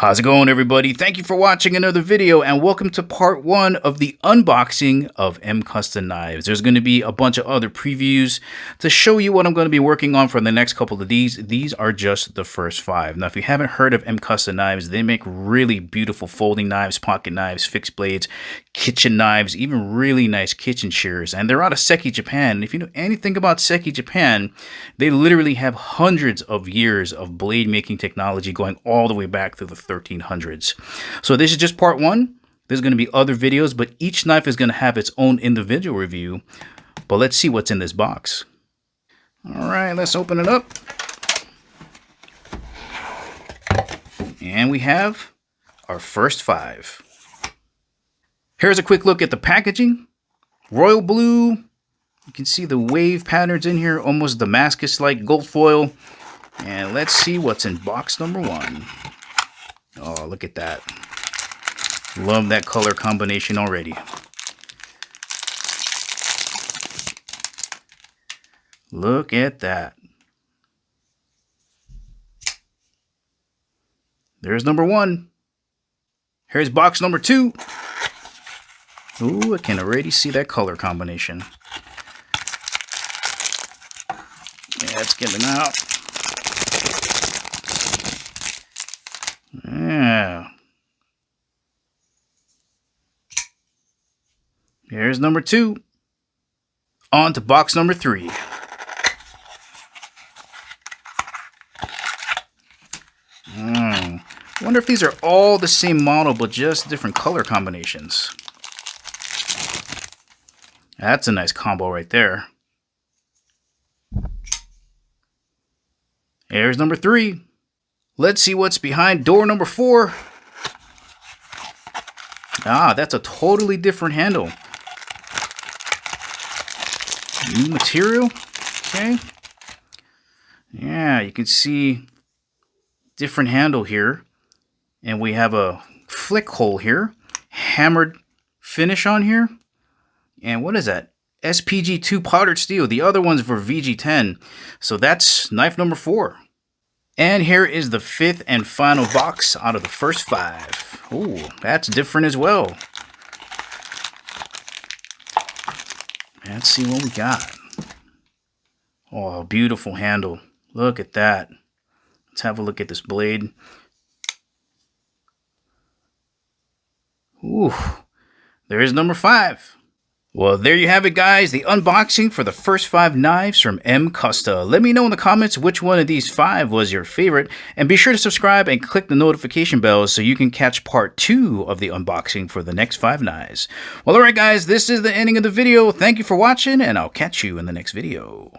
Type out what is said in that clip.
How's it going, everybody? Thank you for watching another video and welcome to part 1 of the unboxing of Mcusta knives. There's going to be a bunch of other previews to show you what I'm going to be working on for the next couple of these. These are just the first 5. Now, if you haven't heard of Mcusta knives, they make really beautiful folding knives, pocket knives, fixed blades, kitchen knives, even really nice kitchen shears. And they're out of Seki Japan. And if you know anything about Seki Japan, they literally have hundreds of years of blade making technology going all the way back through the 1300s. So this is just part 1. There's going to be other videos, but each knife is going to have its own individual review. But let's see what's in this box. All right, let's open it up. And we have our first 5. Here's a quick look at the packaging. Royal blue. You can see the wave patterns in here, almost Damascus-like gold foil. And let's see what's in box number 1. Oh, look at that. Love that color combination already. Look at that. There's number 1. Here's box number 2. Ooh, I can already see that color combination. Yeah, let's get them out. Yeah. Here's number 2. On to box number 3. Wonder if these are all the same model, but just different color combinations. That's a nice combo right there. Here's number 3. Let's see what's behind door number 4. Ah, that's a totally different handle. New material. Okay. Yeah, you can see different handle here. And we have a flick hole here. Hammered finish on here. And what is that? SPG2 powdered steel. The other one's for VG10. So that's knife number 4. And here is the 5th and final box out of the first 5. Ooh, that's different as well. Let's see what we got. Oh, beautiful handle. Look at that. Let's have a look at this blade. Ooh, there's number 5. Well, there you have it, guys. The unboxing for the first 5 knives from Mcusta. Let me know in the comments which one of these 5 was your favorite. And be sure to subscribe and click the notification bell so you can catch part 2 of the unboxing for the next 5 knives. Well, alright guys, this is the ending of the video. Thank you for watching, and I'll catch you in the next video.